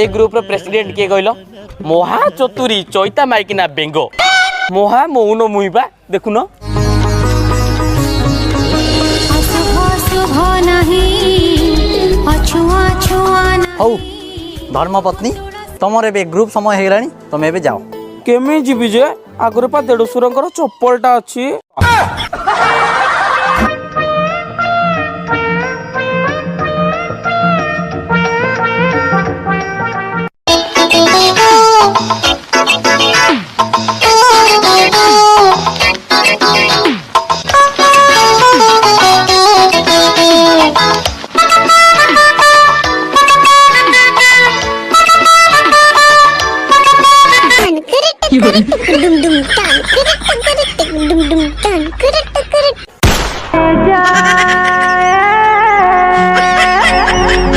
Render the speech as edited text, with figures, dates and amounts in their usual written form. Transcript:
ए group row president किए कहलो महा चतुरी चैता माइकिना बेंगो महा मौन मुइबा देखुन हौ धर्मपत्नी तुमर ए ग्रुप समय हेगलानी तुम ए जाओ केमी जीवी जे आगुरी पा देढ़शुर चप्पलटा अच्छी